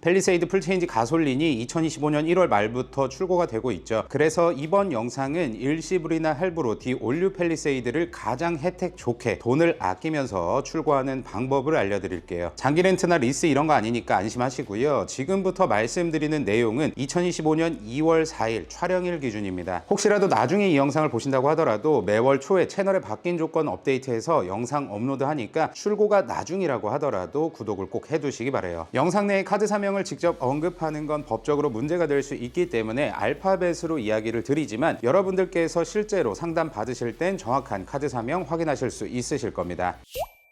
팰리세이드 풀체인지 가솔린이 2025년 1월 말부터 출고가 되고 있죠. 그래서 이번 영상은 일시불이나 할부로 디올류 팰리세이드를 가장 혜택 좋게 돈을 아끼면서 출고하는 방법을 알려드릴게요. 장기 렌트나 리스 이런 거 아니니까 안심하시고요. 지금부터 말씀드리는 내용은 2025년 2월 4일 촬영일 기준입니다. 혹시라도 나중에 이 영상을 보신다고 하더라도 매월 초에 채널에 바뀐 조건 업데이트해서 영상 업로드하니까 출고가 나중이라고 하더라도 구독을 꼭 해두시기 바래요. 영상 내에 카드 사명을 직접 언급하는 건 법적으로 문제가 될 수 있기 때문에 알파벳으로 이야기를 드리지만 여러분들께서 실제로 상담 받으실 땐 정확한 카드 사명 확인하실 수 있으실 겁니다.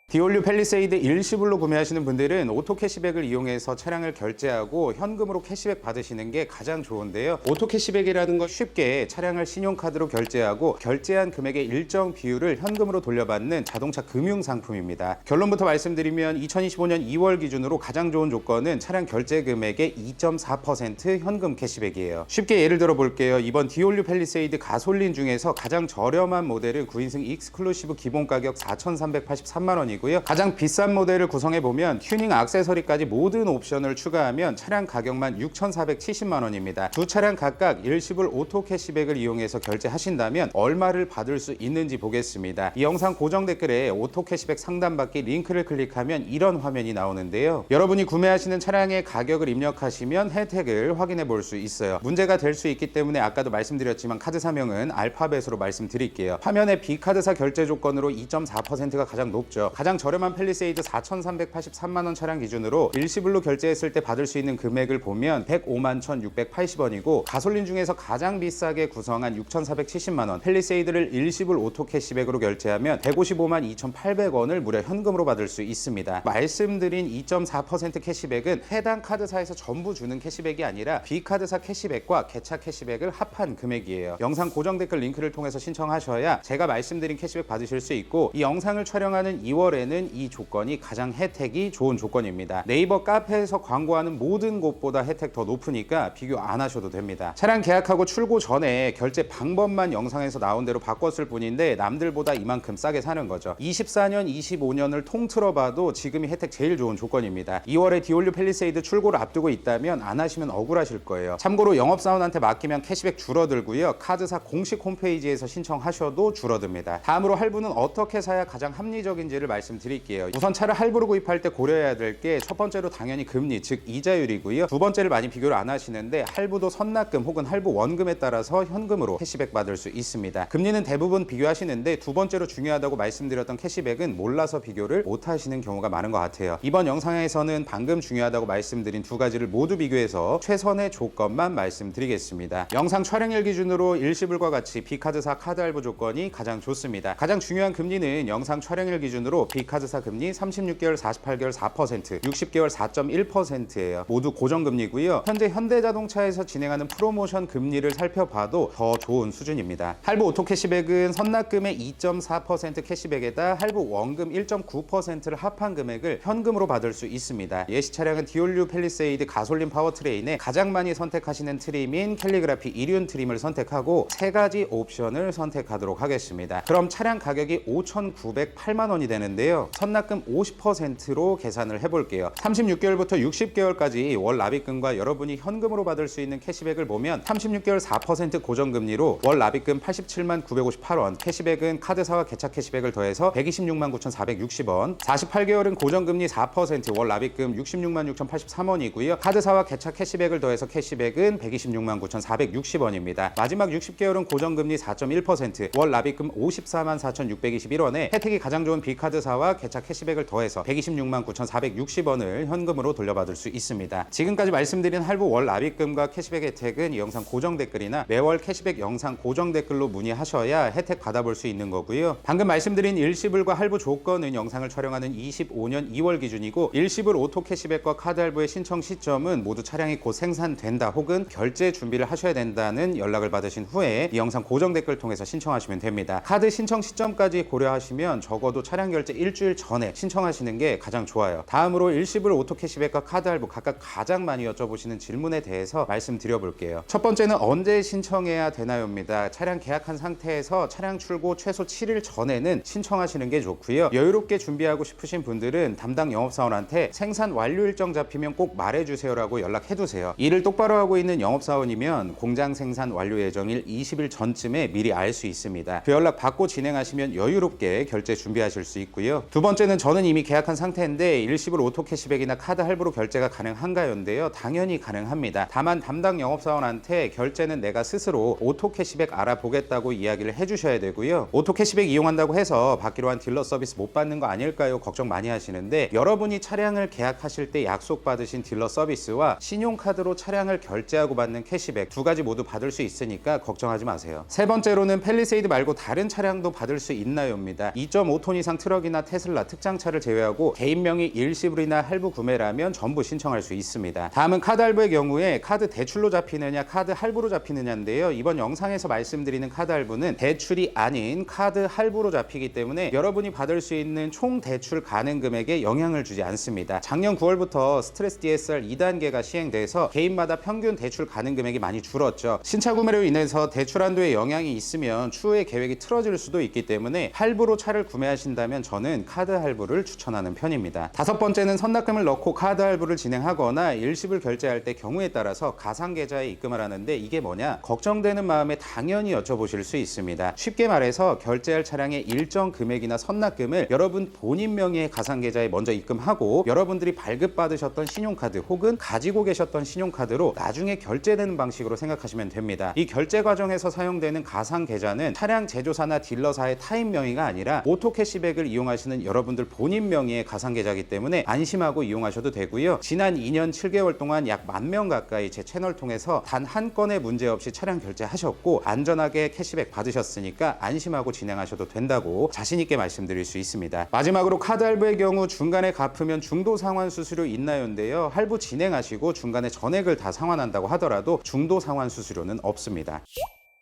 디올류 팰리세이드 일시불로 구매하시는 분들은 오토 캐시백을 이용해서 차량을 결제하고 현금으로 캐시백 받으시는 게 가장 좋은데요. 오토 캐시백이라는 건 쉽게 차량을 신용카드로 결제하고 결제한 금액의 일정 비율을 현금으로 돌려받는 자동차 금융 상품입니다. 결론부터 말씀드리면 2025년 2월 기준으로 가장 좋은 조건은 차량 결제 금액의 2.4% 현금 캐시백이에요. 쉽게 예를 들어 볼게요. 이번 디올류 팰리세이드 가솔린 중에서 가장 저렴한 모델은 9인승 익스클루시브 기본 가격 4,383만 원이고 가장 비싼 모델을 구성해보면 튜닝 액세서리까지 모든 옵션을 추가하면 차량 가격만 6,470만 원입니다. 두 차량 각각 일시불 오토 캐시백을 이용해서 결제하신다면 얼마를 받을 수 있는지 보겠습니다. 이 영상 고정 댓글에 오토 캐시백 상담받기 링크를 클릭하면 이런 화면이 나오는데요. 여러분이 구매하시는 차량의 가격을 입력하시면 혜택을 확인해 볼 수 있어요. 문제가 될 수 있기 때문에 아까도 말씀드렸지만 카드 사명은 알파벳으로 말씀드릴게요. 화면에 B카드사 결제 조건으로 2.4%가 가장 높죠. 가장 저렴한 팰리세이드 4,383만 원 차량 기준으로 일시불로 결제했을 때 받을 수 있는 금액을 보면 105만 1,680원이고 가솔린 중에서 가장 비싸게 구성한 6,470만 원 팰리세이드를 일시불 오토 캐시백으로 결제하면 155만 2,800원을 무려 현금으로 받을 수 있습니다. 말씀드린 2.4% 캐시백은 해당 카드사에서 전부 주는 캐시백이 아니라 B카드사 캐시백과 개차 캐시백을 합한 금액이에요. 영상 고정 댓글 링크를 통해서 신청하셔야 제가 말씀드린 캐시백 받으실 수 있고 이 영상을 촬영하는 2월에는 이 조건이 가장 혜택이 좋은 조건입니다. 네이버 카페에서 광고하는 모든 곳보다 혜택 더 높으니까 비교 안 하셔도 됩니다. 차량 계약하고 출고 전에 결제 방법만 영상에서 나온 대로 바꿨을 뿐인데 남들보다 이만큼 싸게 사는 거죠. 24년, 25년을 통틀어 봐도 지금이 혜택 제일 좋은 조건입니다. 2월에 디올류 팰리세이드 출고를 앞두고 있다면 안 하시면 억울하실 거예요. 참고로 영업사원한테 맡기면 캐시백 줄어들고요. 카드사 공식 홈페이지에서 신청하셔도 줄어듭니다. 다음으로 할부는 어떻게 사야 가장 합리적인지를 말씀드릴게요. 우선 차를 할부로 구입할 때 고려해야 될 게 첫 번째로 당연히 금리, 즉 이자율이고요. 두 번째를 많이 비교를 안 하시는데 할부도 선납금 혹은 할부 원금에 따라서 현금으로 캐시백 받을 수 있습니다. 금리는 대부분 비교하시는데 두 번째로 중요하다고 말씀드렸던 캐시백은 몰라서 비교를 못 하시는 경우가 많은 것 같아요. 이번 영상에서는 방금 중요하다고 말씀드린 두 가지를 모두 비교해서 최선의 조건만 말씀드리겠습니다. 영상 촬영일 기준으로 일시불과 같이 B카드사 카드 할부 조건이 가장 좋습니다. 가장 중요한 금리는 영상 촬영일 기준으로 B카드사 금리 36개월 48개월 4%, 60개월 4.1%예요. 모두 고정금리고요. 현재 현대자동차에서 진행하는 프로모션 금리를 살펴봐도 더 좋은 수준입니다. 할부 오토 캐시백은 선납금의 2.4% 캐시백에다 할부 원금 1.9%를 합한 금액을 현금으로 받을 수 있습니다. 예시 차량은 디올류 팰리세이드 가솔린 파워트레인에 가장 많이 선택하시는 트림인 캘리그라피 이륜 트림을 선택하고 세 가지 옵션을 선택하도록 하겠습니다. 그럼 차량 가격이 5,908만 원이 되는데요. 선납금 50%로 계산을 해볼게요. 36개월부터 60개월까지 월 납입금과 여러분이 현금으로 받을 수 있는 캐시백을 보면 36개월 4% 고정금리로 월 납입금 87만 958원, 캐시백은 카드사와 개차 캐시백을 더해서 126만 9,460원, 48개월은 고정금리 4%, 월 납입금 66만 6,083원이고요. 카드사와 개차 캐시백을 더해서 캐시백은 126만 9,460원입니다. 마지막 60개월은 고정금리 4.1%, 월 납입금 54만 4,621원에 혜택이 가장 좋은 B카드사와 개차 캐시백을 더해서 126만 9,460원을 현금으로 돌려받을 수 있습니다. 지금까지 말씀드린 할부 월 납입금과 캐시백 혜택은 이 영상 고정 댓글이나 매월 캐시백 영상 고정 댓글로 문의하셔야 혜택 받아볼 수 있는 거고요. 방금 말씀드린 일시불과 할부 조건은 영상을 촬영하는 25년 2월 기준이고 일시불 오토 캐시백과 카드 할부의 신청 시점은 모두 차량이 곧 생산된다 혹은 결제 준비를 하셔야 된다는 연락을 받으신 후에 이 영상 고정 댓글 통해서 신청하시면 됩니다. 카드 신청 시점까지 고려하시면 적어도 차량 결제 일주일 전에 신청하시는 게 가장 좋아요. 다음으로 일시불 오토 캐시백과 카드 할부 각각 가장 많이 여쭤보시는 질문에 대해서 말씀드려 볼게요. 첫 번째는 언제 신청해야 되나요입니다. 차량 계약한 상태에서 차량 출고 최소 7일 전에는 신청하시는 게 좋고요. 여유롭게 준비하고 싶으신 분들은 담당 영업사원한테 생산 완료 일정 잡히면 꼭 말해주세요라고 연락해두세요. 일을 똑바로 하고 있는 영업사원이면 공장 생산 완료 예정일 20일 전쯤에 미리 알 수 있습니다. 그 연락 받고 진행하시면 여유롭게 결제 준비하실 수 있고요. 두 번째는 저는 이미 계약한 상태인데 일시불 오토 캐시백이나 카드 할부로 결제가 가능한가요인데요. 당연히 가능합니다. 다만 담당 영업사원한테 결제는 내가 스스로 오토 캐시백 알아보겠다고 이야기를 해주셔야 되고요. 오토 캐시백 이용한다고 해서 받기로 한 딜러 서비스 못 받는 거 아닐까요? 걱정 많이 하시는데 여러분이 차량을 계약하실 때 약속받으신 딜러 서비스와 신용카드로 차량을 결제하고 받는 캐시백 두 가지 모두 받을 수 있으니까 걱정하지 마세요. 세 번째로는 팰리세이드 말고 다른 차량도 받을 수 있나요입니다. 2.5톤 이상 트럭이나 테슬라 특장차를 제외하고 개인 명의 일시불이나 할부 구매라면 전부 신청할 수 있습니다. 다음은 카드 할부의 경우에 카드 대출로 잡히느냐 카드 할부로 잡히느냐인데요. 이번 영상에서 말씀드리는 카드 할부는 대출이 아닌 카드 할부로 잡히기 때문에 여러분이 받을 수 있는 총 대출 가능 금액에 영향을 주지 않습니다. 작년 9월부터 스트레스 DSR 2단계가 시행돼서 개인마다 평균 대출 가능 금액이 많이 줄었죠. 신차 구매로 인해서 대출 한도에 영향이 있으면 추후에 계획이 틀어질 수도 있기 때문에 할부로 차를 구매하신다면 저는 카드 할부를 추천하는 편입니다. 다섯 번째는 선납금을 넣고 카드 할부를 진행하거나 일시불 결제할 때 경우에 따라서 가상 계좌에 입금을 하는데 이게 뭐냐? 걱정되는 마음에 당연히 여쭤보실 수 있습니다. 쉽게 말해서 결제할 차량의 일정 금액이나 선납금을 여러분 본인 명의의 가상 계좌에 먼저 입금하고 여러분들이 발급받으셨던 신용카드 혹은 가지고 계셨던 신용카드로 나중에 결제되는 방식으로 생각하시면 됩니다. 이 결제 과정에서 사용되는 가상 계좌는 차량 제조사나 딜러사의 타인 명의가 아니라 오토 캐시백을 이용하시는 여러분들 본인 명의의 가상 계좌이기 때문에 안심하고 이용하셔도 되고요. 지난 2년 7개월 동안 약 10,000명 가까이 제 채널 통해서 단 한 건의 문제 없이 차량 결제하셨고 안전하게 캐시백 받으셨으니까 안심하고 진행하셔도 된다고 자신 있게 말씀드릴 수 있습니다. 마지막으로 카드 할부의 경우 중간에 갚으면 중도 상환 수수료 있나요인데요. 할부 진행하시고 중간에 전액을 다 상환한다고 하더라도 중도 상환 수수료는 없습니다.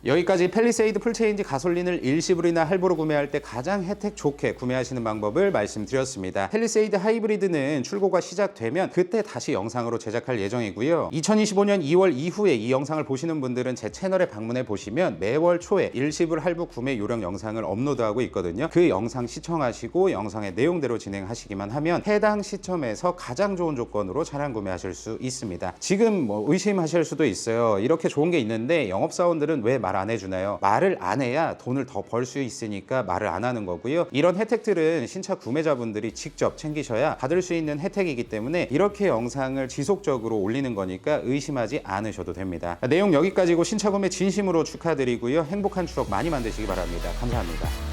여기까지 팰리세이드 풀체인지 가솔린을 일시불이나 할부로 구매할 때 가장 혜택 좋게 구매하시는 방법을 말씀드렸습니다. 팰리세이드 하이브리드는 출고가 시작되면 그때 다시 영상으로 제작할 예정이고요. 2025년 2월 이후에 이 영상을 보시는 분들은 제 채널에 방문해 보시면 매월 초에 일시불 할부 구매 요령 영상을 업로드하고 있거든요. 그 영상 시청하시고 영상의 내용대로 진행하시기만 하면 해당 시점에서 가장 좋은 조건으로 차량 구매하실 수 있습니다. 지금 의심하실 수도 있어요. 이렇게 좋은 게 있는데 영업사원들은 왜 말 안 해주나요? 말을 안 해야 돈을 더 벌 수 있으니까 말을 안 하는 거고요. 이런 혜택들은 신차 구매자분들이 직접 챙기셔야 받을 수 있는 혜택이기 때문에 이렇게 영상을 지속적으로 올리는 거니까 의심하지 않으셔도 됩니다. 내용 여기까지고 신차 구매 진심으로 축하드리고요. 행복한 추억 많이 만드시기 바랍니다. 감사합니다.